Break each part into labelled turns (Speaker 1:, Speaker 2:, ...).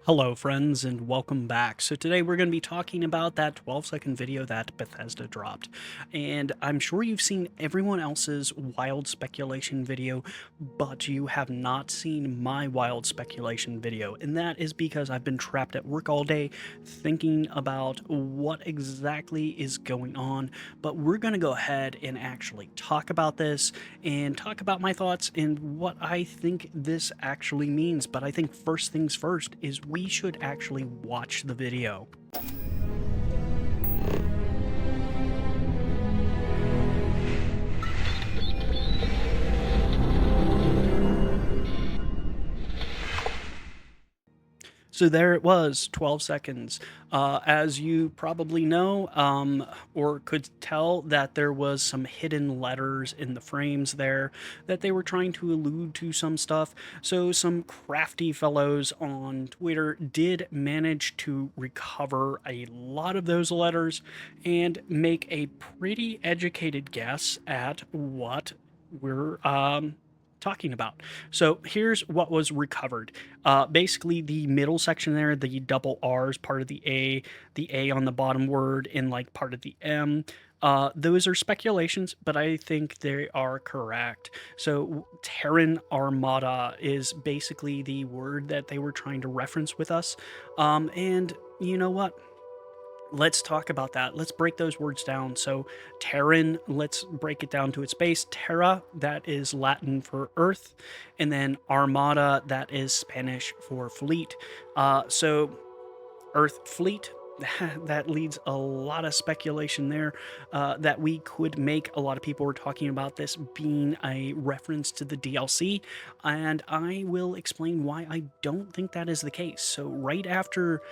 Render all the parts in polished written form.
Speaker 1: Hello friends and welcome back. So today we're going to be talking about that 12-second video that Bethesda dropped. And I'm sure you've seen everyone else's wild speculation video, but you have not seen my wild speculation video. And that is because I've been trapped at work all day thinking about what exactly is going on. But we're going to go ahead and actually talk about this and talk about my thoughts and what I think this actually means. But I think first things first is we should actually watch the video. So there it was, 12 seconds. As you probably know, or could tell, that there was some hidden letters in the frames there, that they were trying to allude to some stuff. So some crafty fellows on Twitter did manage to recover a lot of those letters and make a pretty educated guess at what we're talking about. So here's what was recovered. Basically, the middle section there, the double R's, part of the A on the bottom word, and like part of the M. Those are speculations, but I think they are correct. So Terran Armada is basically the word that they were trying to reference with us. And you know what? Let's talk about that. Let's break those words down. So, Terran, let's break it down to its base. Terra, that is Latin for earth. And then Armada, that is Spanish for fleet. So, Earth fleet, that leads a lot of speculation there that we could make. A lot of people were talking about this being a reference to the DLC, and I will explain why I don't think that is the case. So right after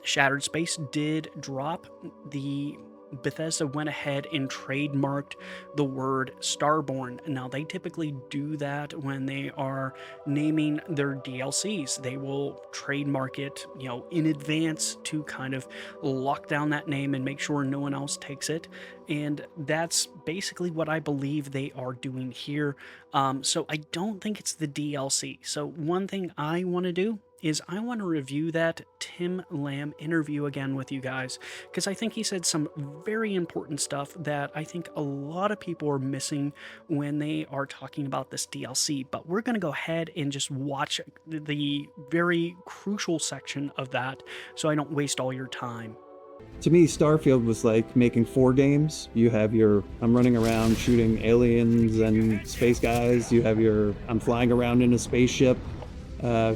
Speaker 1: Shattered Space did drop, the Bethesda went ahead and trademarked the word Starborn. Now, they typically do that when they are naming their DLCs. They will trademark it, in advance to kind of lock down that name and make sure no one else takes it. And that's basically what I believe they are doing here. So I don't think it's the DLC. So one thing I want to do is I want to review that Tim Lamb interview again with you guys, because I think he said some very important stuff that I think a lot of people are missing when they are talking about this DLC. But we're going to go ahead and just watch the very crucial section of that so I don't waste all your time.
Speaker 2: To me, Starfield was like making 4 games. You have your I'm running around shooting aliens and space guys. You have your I'm flying around in a spaceship,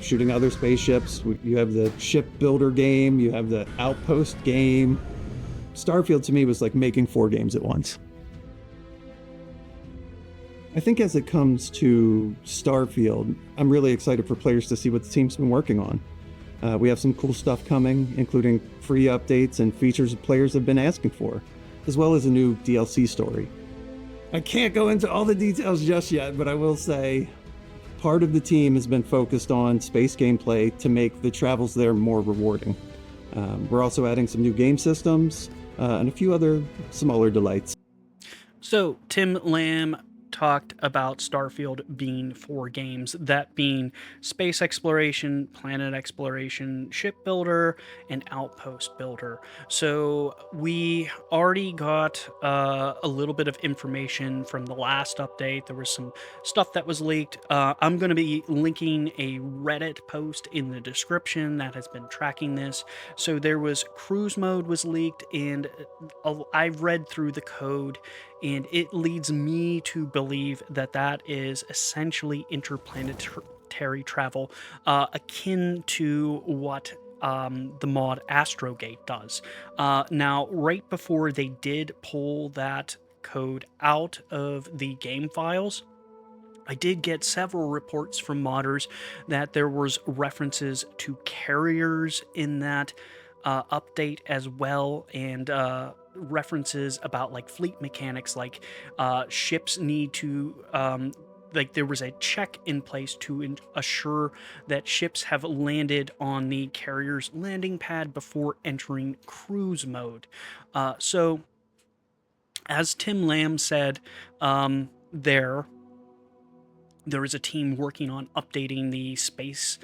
Speaker 2: shooting other spaceships. You have the ship builder game. You have the outpost game. Starfield to me was like making 4 games at once. I think as it comes to Starfield, I'm really excited for players to see what the team's been working on. We have some cool stuff coming, including free updates and features players have been asking for, as well as a new DLC story. I can't go into all the details just yet, but I will say part of the team has been focused on space gameplay to make the travels there more rewarding. We're also adding some new game systems and a few other smaller delights.
Speaker 1: So, Tim Lamb talked about Starfield being 4 games, that being space exploration, planet exploration, ship builder, and outpost builder. So we already got a little bit of information from the last update. There was some stuff that was leaked. I'm going to be linking a Reddit post in the description that has been tracking this. So there was cruise mode was leaked, and I've read through the code, and it leads me to believe that that is essentially interplanetary travel, akin to what the mod Astrogate does. Now, right before they did pull that code out of the game files, I did get several reports from modders that there was references to carriers in that update as well, and references about like fleet mechanics, like ships need to like there was a check in place to assure that ships have landed on the carrier's landing pad before entering cruise mode. So as Tim Lamb said, there There is a team working on updating the space,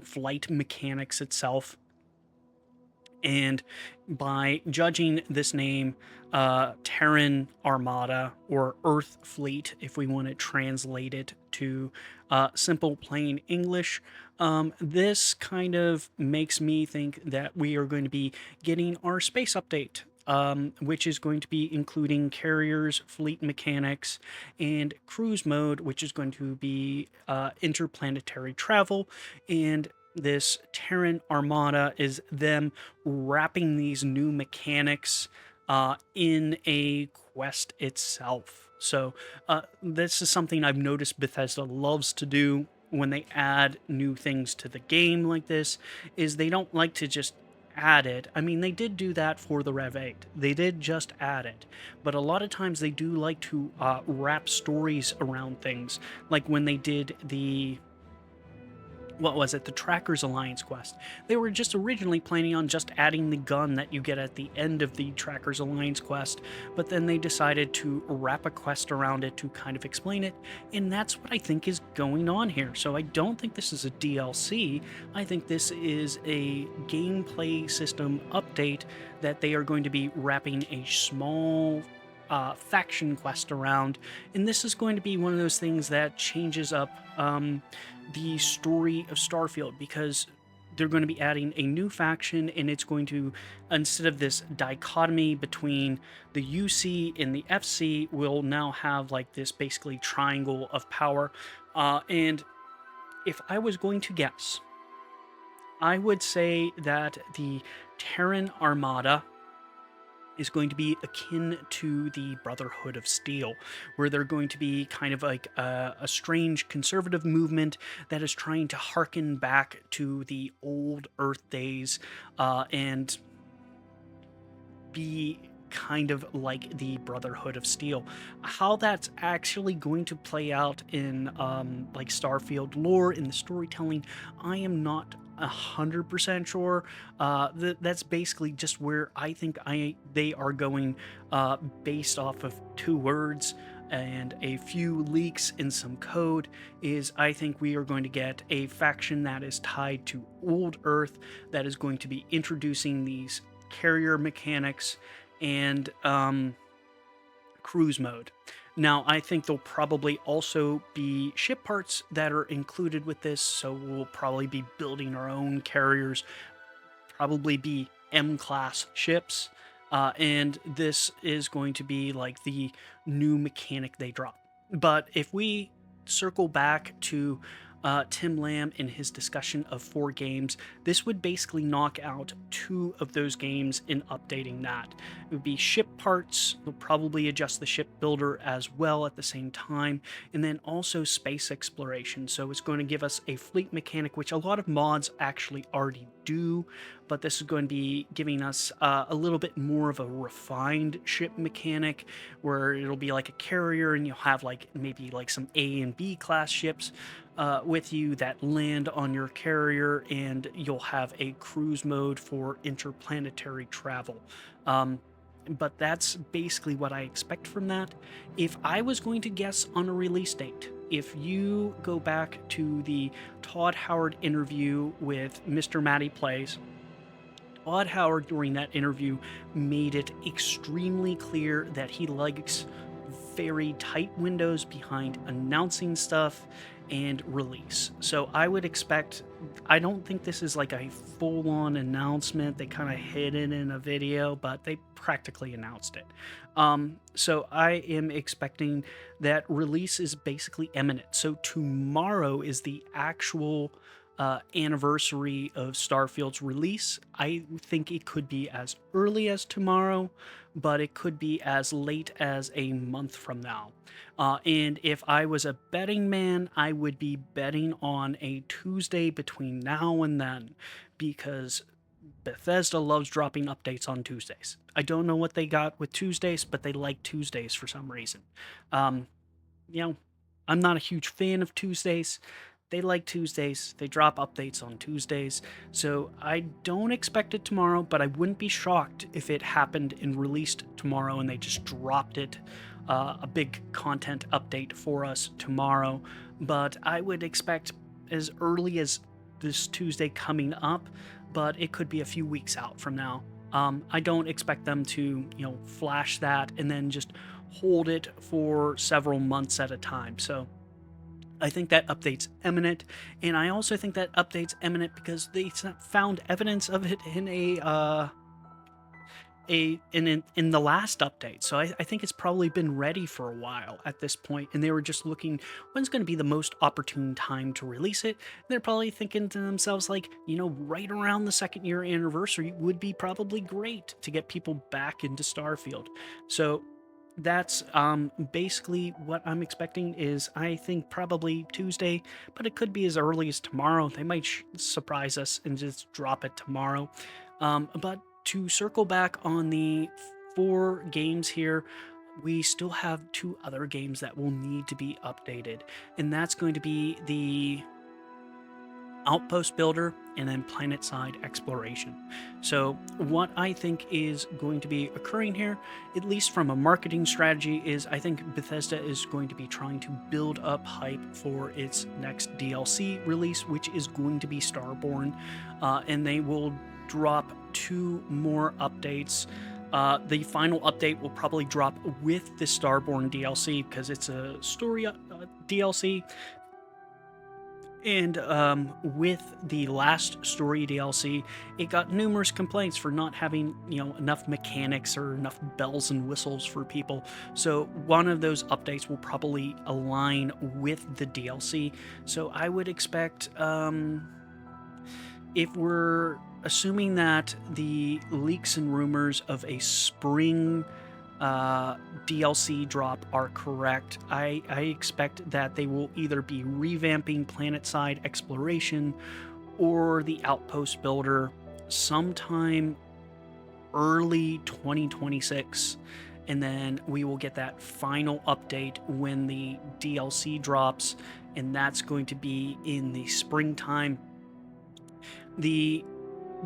Speaker 1: flight mechanics itself. And by judging this name, Terran Armada, or Earth Fleet, if we want to translate it to simple, plain English, this kind of makes me think that we are going to be getting our space update. Which is going to be including carriers, fleet mechanics, and cruise mode, which is going to be interplanetary travel. And this Terran Armada is them wrapping these new mechanics in a quest itself. So this is something I've noticed Bethesda loves to do when they add new things to the game like this, is they don't like to just add it. I mean, they did do that for the Rev 8. They did just add it. But a lot of times they do like to wrap stories around things, like when they did the the Trackers Alliance quest. They were just originally planning on just adding the gun that you get at the end of the Trackers Alliance quest, but then they decided to wrap a quest around it to kind of explain it, and that's what I think is going on here. So I don't think this is a DLC. I think this is a gameplay system update that they are going to be wrapping a small faction quest around, and this is going to be one of those things that changes up the story of Starfield, because they're going to be adding a new faction, and it's going to, instead of this dichotomy between the UC and the FC, we'll now have like this basically triangle of power. And if I was going to guess, I would say that the Terran Armada is going to be akin to the Brotherhood of Steel, where they're going to be kind of like a strange conservative movement that is trying to harken back to the old Earth days and be kind of like the Brotherhood of Steel. How that's actually going to play out in like Starfield lore, in the storytelling, I am not 100% sure. That's basically just where I think they are going, based off of 2 words and a few leaks in some code. Is I think we are going to get a faction that is tied to old Earth, that is going to be introducing these carrier mechanics and cruise mode. Now, I think there'll probably also be ship parts that are included with this, so we'll probably be building our own carriers, probably be M-class ships, and this is going to be like the new mechanic they drop. But if we circle back to Tim Lamb in his discussion of 4 games, this would basically knock out 2 of those games in updating that. It would be ship parts, they'll probably adjust the ship builder as well at the same time, and then also space exploration. So it's going to give us a fleet mechanic, which a lot of mods actually already do, but this is going to be giving us a little bit more of a refined ship mechanic, where it'll be like a carrier and you'll have like maybe like some A and B class ships with you that land on your carrier, and you'll have a cruise mode for interplanetary travel. But that's basically what I expect from that. If I was going to guess on a release date, if you go back to the Todd Howard interview with Mr. Matty Plays, Todd Howard during that interview made it extremely clear that he likes very tight windows behind announcing stuff and release. So I would expect, I don't think this is like a full-on announcement. They kind of hid it in a video, but they practically announced it. So I am expecting that release is basically imminent. So tomorrow is the actual anniversary of Starfield's release. I think it could be as early as tomorrow, but it could be as late as a month from now. And if I was a betting man, I would be betting on a Tuesday between now and then, because Bethesda loves dropping updates on Tuesdays. I don't know what they got with Tuesdays, but they like Tuesdays for some reason. I'm not a huge fan of Tuesdays. They like Tuesdays. They drop updates on Tuesdays. So I don't expect it tomorrow, but I wouldn't be shocked if it happened and released tomorrow and they just dropped it a big content update for us tomorrow, but I would expect as early as this Tuesday coming up, but it could be a few weeks out from now. I don't expect them to, flash that and then just hold it for several months at a time. So I think that update's imminent, and I also think that update's imminent because they found evidence of it in in the last update. So I think it's probably been ready for a while at this point, and they were just looking when's going to be the most opportune time to release it. They're probably thinking to themselves like, right around the second year anniversary would be probably great to get people back into Starfield. So that's basically what I'm expecting is I think probably Tuesday, but it could be as early as tomorrow. They might surprise us and just drop it tomorrow. But to circle back on the 4 games here, we still have 2 other games that will need to be updated, and that's going to be the Outpost Builder and then Planet Side Exploration. So what I think is going to be occurring here, at least from a marketing strategy, is I think Bethesda is going to be trying to build up hype for its next DLC release, which is going to be Starborn, and they will drop 2 more updates. The final update will probably drop with the Starborn DLC because it's a story DLC. And with the last story DLC, it got numerous complaints for not having, enough mechanics or enough bells and whistles for people. So one of those updates will probably align with the DLC. So I would expect, if we're assuming that the leaks and rumors of a spring DLC drop are correct, I expect that they will either be revamping Planetside Exploration or the Outpost Builder sometime early 2026. And then we will get that final update when the DLC drops, and that's going to be in the springtime. The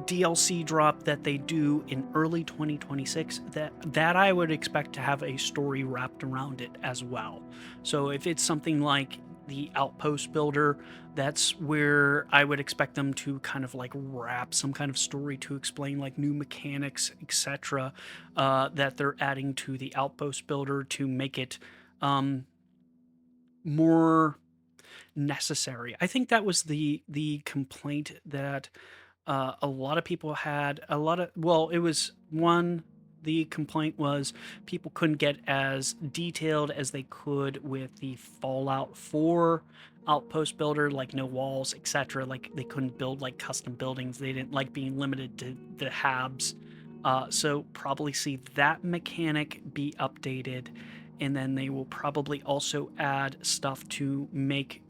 Speaker 1: DLC drop that they do in early 2026, that I would expect to have a story wrapped around it as well. So if it's something like the Outpost Builder, that's where I would expect them to kind of like wrap some kind of story to explain like new mechanics, etc., that they're adding to the Outpost Builder to make it more necessary. I think that was the complaint that a lot of people had. It was one. The complaint was people couldn't get as detailed as they could with the Fallout 4 Outpost Builder, like no walls, etc. Like they couldn't build like custom buildings. They didn't like being limited to the habs. So probably see that mechanic be updated, and then they will probably also add stuff to make,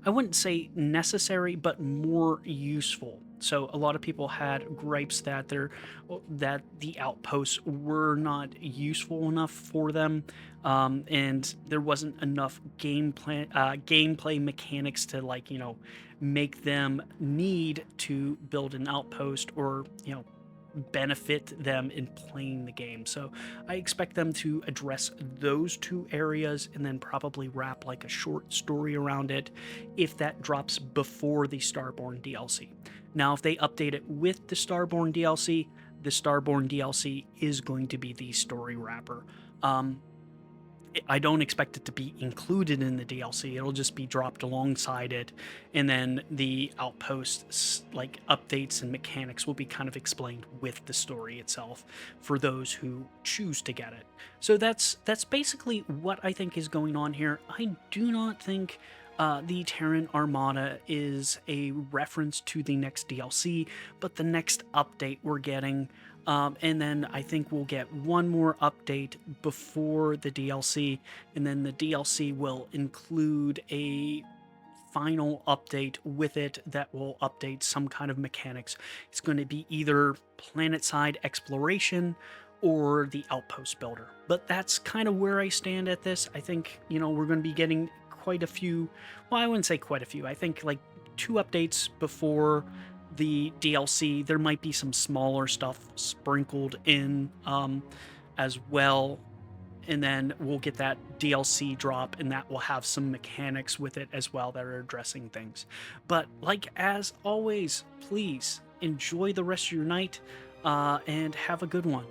Speaker 1: I wouldn't say necessary, but more useful. So a lot of people had gripes that the outposts were not useful enough for them, and there wasn't enough gameplay mechanics to make them need to build an outpost or benefit them in playing the game. So I expect them to address those 2 areas and then probably wrap like a short story around it if that drops before the Starborn DLC. Now, if they update it with the Starborn DLC is going to be the story wrapper. I don't expect it to be included in the DLC. It'll just be dropped alongside it, and then the outposts like updates and mechanics will be kind of explained with the story itself for those who choose to get it. So that's basically what I think is going on here. I do not think the Terran Armada is a reference to the next DLC, but the next update we're getting. And then I think we'll get one more update before the DLC, and then the DLC will include a final update with it that will update some kind of mechanics. It's going to be either Planetside Exploration or the Outpost Builder. But that's kind of where I stand at this. I think, we're going to be getting quite a few, well, I wouldn't say quite a few. I think like 2 updates before the DLC. There might be some smaller stuff sprinkled in as well. and then we'll get that DLC drop, and that will have some mechanics with it as well that are addressing things. But like as always, please enjoy the rest of your night and have a good one.